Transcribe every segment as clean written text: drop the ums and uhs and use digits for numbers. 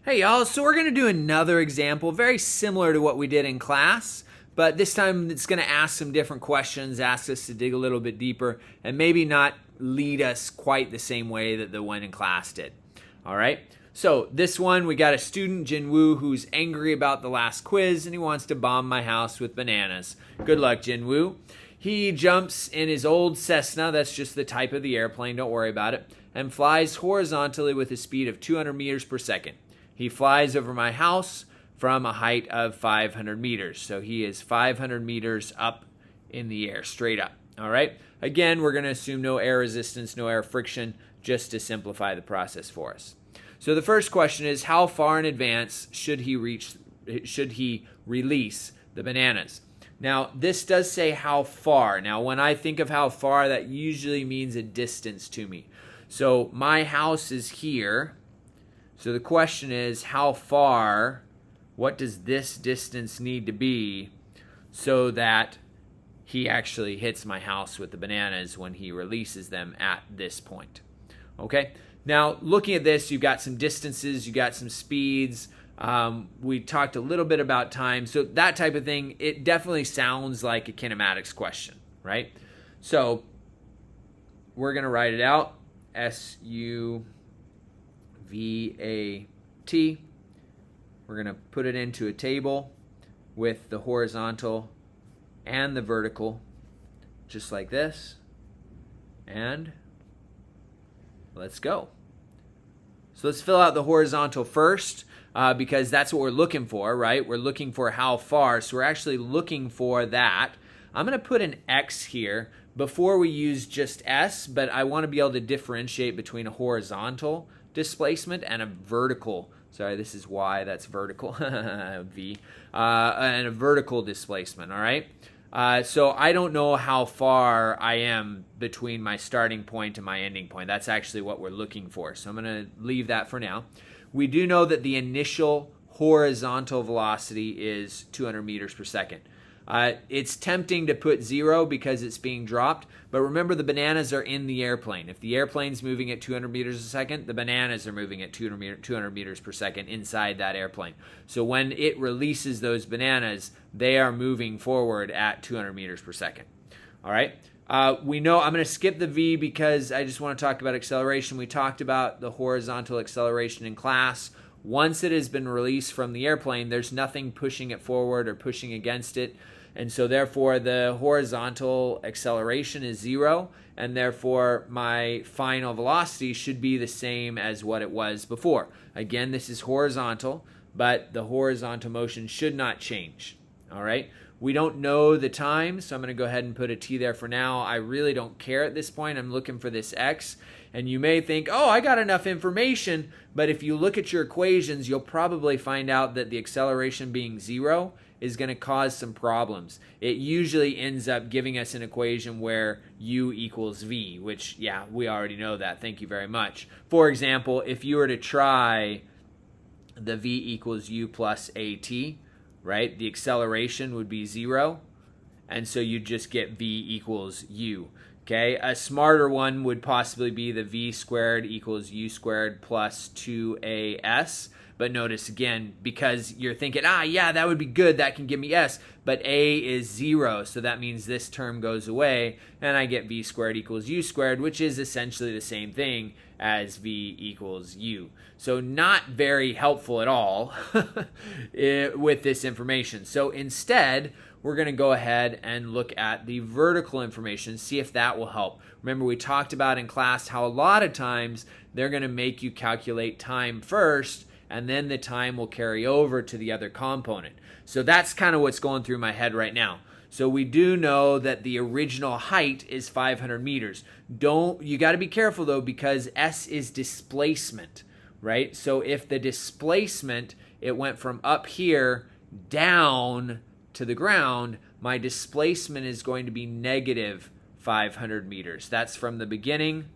Hey y'all, so we're going to do another example very similar to what we did in class, but this time it's going to ask some different questions, ask us to dig a little bit deeper, and maybe not lead us quite the same way that the one in class did. All right, so this one we got a student, Jinwoo, who's angry about the last quiz and he wants to bomb my house with bananas. Good luck, Jinwoo. He jumps in his old Cessna, that's just the type of the airplane, don't worry about it, and flies horizontally with a speed of 200 meters per second. He flies over my house from a height of 500 meters. So he is 500 meters up in the air, straight up. All right. Again, we're going to assume no air resistance, no air friction, just to simplify the process for us. So the first question is, how far in advance should he release the bananas? Now, this does say how far. Now, when I think of how far, that usually means a distance to me. So my house is here. So the question is, how far, what does this distance need to be so that he actually hits my house with the bananas when he releases them at this point? Okay, now looking at this, you've got some distances, you got some speeds. We talked a little bit about time. So that type of thing, it definitely sounds like a kinematics question, right? So we're going to write it out, SUVAT. We're going to put it into a table with the horizontal and the vertical, just like this. And let's go. So let's fill out the horizontal first because that's what we're looking for, right? We're looking for how far. So we're actually looking for that. I'm going to put an X here before we use just S, but I want to be able to differentiate between a horizontal displacement and a vertical, sorry, this is Y, that's vertical, V, and a vertical displacement, all right? So I don't know how far I am between my starting point and my ending point. That's actually what we're looking for, so I'm going to leave that for now. We do know that the initial horizontal velocity is 200 meters per second. It's tempting to put 0 because it's being dropped, but remember the bananas are in the airplane. If the airplane's moving at 200 meters a second, the bananas are moving at 200 meters per second inside that airplane. So when it releases those bananas, they are moving forward at 200 meters per second. All right. We know I'm going to skip the V because I just want to talk about acceleration. We talked about the horizontal acceleration in class. Once it has been released from the airplane, there's nothing pushing it forward or pushing against it. And so therefore the horizontal acceleration is 0, and therefore my final velocity should be the same as what it was before. Again, this is horizontal, but the horizontal motion should not change. All right. We don't know the time, so I'm going to go ahead and put a T there for now. I really don't care at this point. I'm looking for this X. And you may think, oh, I got enough information. But if you look at your equations, you'll probably find out that the acceleration being 0 is going to cause some problems. It usually ends up giving us an equation where U equals V, which, yeah, we already know that. Thank you very much. For example, if you were to try the V equals U plus AT, right, the acceleration would be 0, and so you just get V equals U. Okay, a smarter one would possibly be the V squared equals U squared plus 2AS. But notice again, because you're thinking, yeah, that would be good, that can give me S, but A is 0, so that means this term goes away, and I get V squared equals U squared, which is essentially the same thing as V equals U. So not very helpful at all with this information. So instead, we're going to go ahead and look at the vertical information, see if that will help. Remember, we talked about in class how a lot of times they're going to make you calculate time first, and then the time will carry over to the other component. So that's kind of what's going through my head right now. So we do know that the original height is 500 meters. You got to be careful though, because S is displacement, right? So if the displacement, it went from up here down to the ground, my displacement is going to be negative 500 meters. That's from the beginning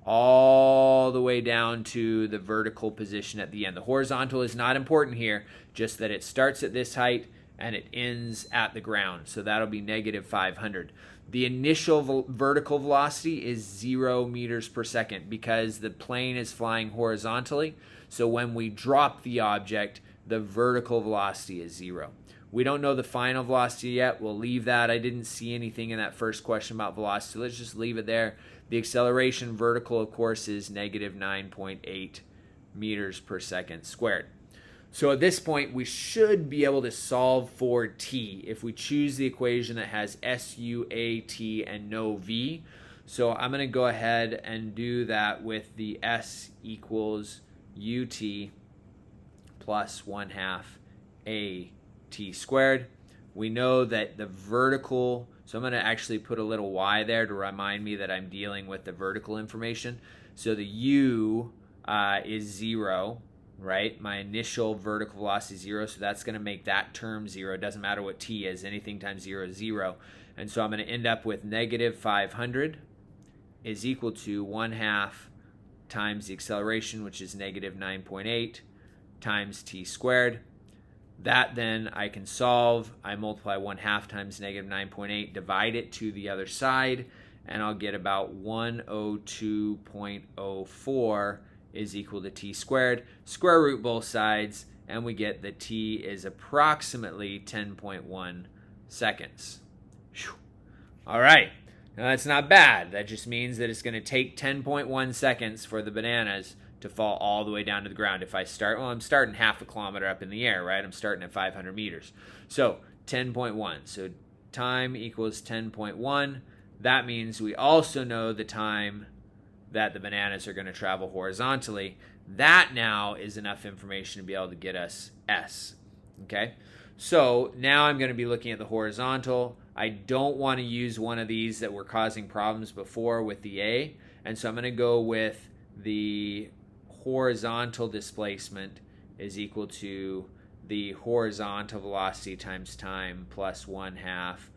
all the way down to the vertical position at the end. The horizontal is not important here, just that it starts at this height and it ends at the ground. So that'll be negative 500. The initial vertical velocity is 0 meters per second because the plane is flying horizontally. So when we drop the object, the vertical velocity is 0. We don't know the final velocity yet. We'll leave that. I didn't see anything in that first question about velocity. Let's just leave it there. The acceleration vertical, of course, is negative 9.8 meters per second squared. So at this point, we should be able to solve for t if we choose the equation that has s, u, a, t, and no v. So I'm going to go ahead and do that with the s equals ut plus 1/2 a t squared. We know that the vertical, so I'm going to actually put a little y there to remind me that I'm dealing with the vertical information. So the u is 0. Right? My initial vertical velocity is 0, so that's going to make that term 0. It doesn't matter what t is. Anything times 0 is 0. And so I'm going to end up with negative 500 is equal to 1/2 times the acceleration, which is negative 9.8, times t squared. That then I can solve. I multiply 1/2 times negative 9.8, divide it to the other side, and I'll get about 102.04 is equal to t squared. Square root both sides, and we get that t is approximately 10.1 seconds. Whew. All right, now that's not bad. That just means that it's going to take 10.1 seconds for the bananas to fall all the way down to the ground. If I start, well, I'm starting 1/2 kilometer up in the air, right? I'm starting at 500 meters. So 10.1. So time equals 10.1. That means we also know the time that the bananas are going to travel horizontally. That now is enough information to be able to get us S. Okay? So now I'm going to be looking at the horizontal. I don't want to use one of these that were causing problems before with the A. And so I'm going to go with the horizontal displacement is equal to the horizontal velocity times time plus 1/2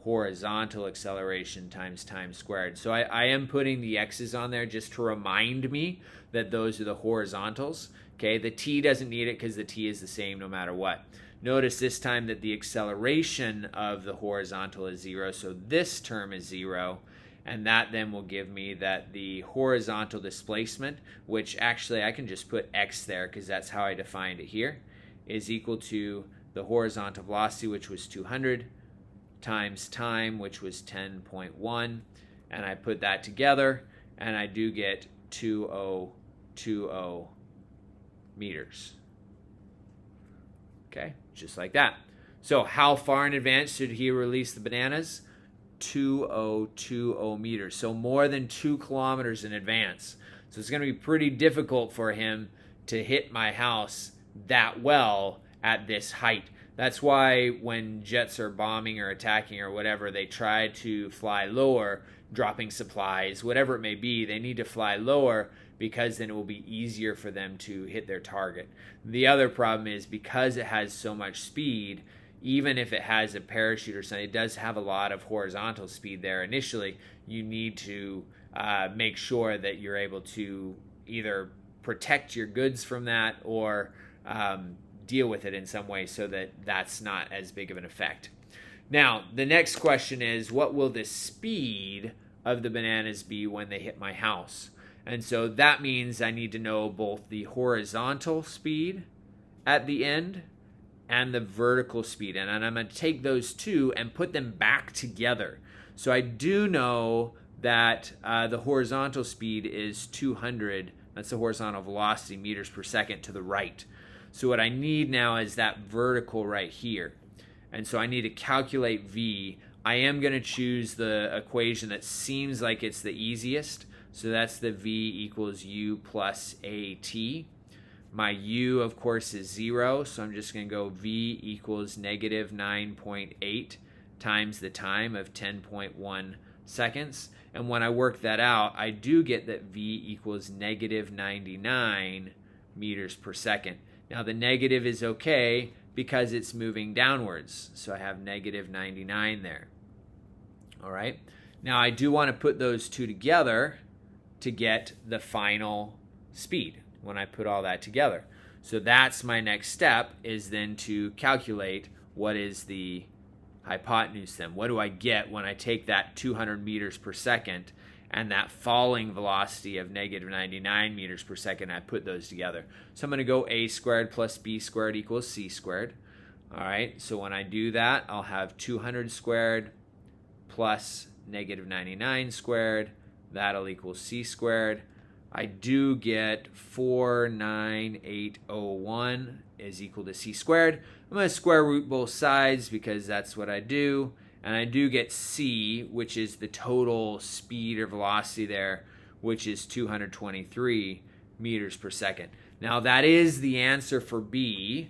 horizontal acceleration times time squared. So I am putting the x's on there just to remind me that those are the horizontals. Okay, the t doesn't need it because the t is the same no matter what. Notice this time that the acceleration of the horizontal is 0, so this term is 0, and that then will give me that the horizontal displacement, which actually I can just put x there because that's how I defined it here, is equal to the horizontal velocity, which was 200, times time, which was 10.1, and I put that together, and I do get 2020 meters. Okay, just like that. So how far in advance should he release the bananas? 2020 meters, so more than 2 kilometers in advance. So it's going to be pretty difficult for him to hit my house that well at this height. That's why when jets are bombing or attacking or whatever, they try to fly lower, dropping supplies, whatever it may be. They need to fly lower because then it will be easier for them to hit their target. The other problem is because it has so much speed, even if it has a parachute or something, it does have a lot of horizontal speed there initially. You need to make sure that you're able to either protect your goods from that or deal with it in some way so that that's not as big of an effect. Now, the next question is, what will the speed of the bananas be when they hit my house? And so that means I need to know both the horizontal speed at the end and the vertical speed. And I'm going to take those two and put them back together. So I do know that the horizontal speed is 200. That's the horizontal velocity, meters per second to the right. So what I need now is that vertical right here. And so I need to calculate V. I am going to choose the equation that seems like it's the easiest. So that's the V equals U plus AT. My U, of course, is 0. So I'm just going to go V equals negative 9.8 times the time of 10.1 seconds. And when I work that out, I do get that V equals negative 99 meters per second. Now the negative is okay because it's moving downwards. So I have negative 99 there. All right. Now I do want to put those two together to get the final speed when I put all that together. So that's my next step, is then to calculate what is the hypotenuse then. What do I get when I take that 200 meters per second and that falling velocity of negative 99 meters per second? I put those together. So I'm going to go a squared plus b squared equals c squared. All right, so when I do that, I'll have 200 squared plus negative 99 squared. That'll equal c squared. I do get 49801 is equal to c squared. I'm going to square root both sides because that's what I do. And I do get c, which is the total speed or velocity there, which is 223 meters per second. Now that is the answer for B,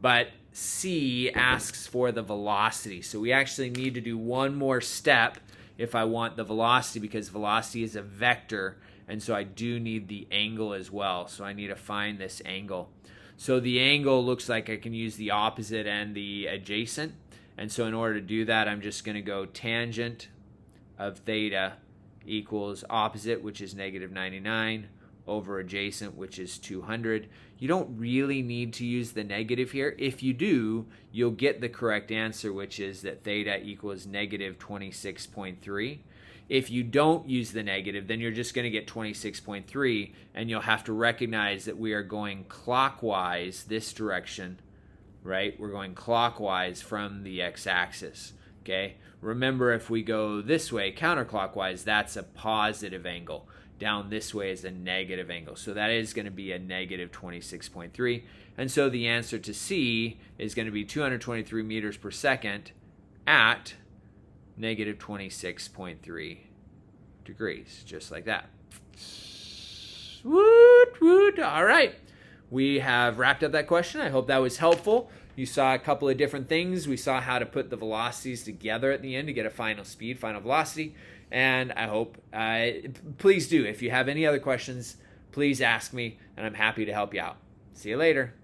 but C asks for the velocity. So we actually need to do one more step if I want the velocity, because velocity is a vector, and so I do need the angle as well. So I need to find this angle. So the angle looks like I can use the opposite and the adjacent. And so in order to do that, I'm just going to go tangent of theta equals opposite, which is negative 99, over adjacent, which is 200. You don't really need to use the negative here. If you do, you'll get the correct answer, which is that theta equals negative 26.3. If you don't use the negative, then you're just going to get 26.3, and you'll have to recognize that we are going clockwise this direction, right? We're going clockwise from the x-axis, okay? Remember, if we go this way, counterclockwise, that's a positive angle. Down this way is a negative angle. So that is going to be a negative 26.3. And so the answer to C is going to be 223 meters per second at negative 26.3 degrees, just like that. Woot, woot. All right. We have wrapped up that question. I hope that was helpful. You saw a couple of different things. We saw how to put the velocities together at the end to get a final speed, final velocity. And I hope, please do. If you have any other questions, please ask me, and I'm happy to help you out. See you later.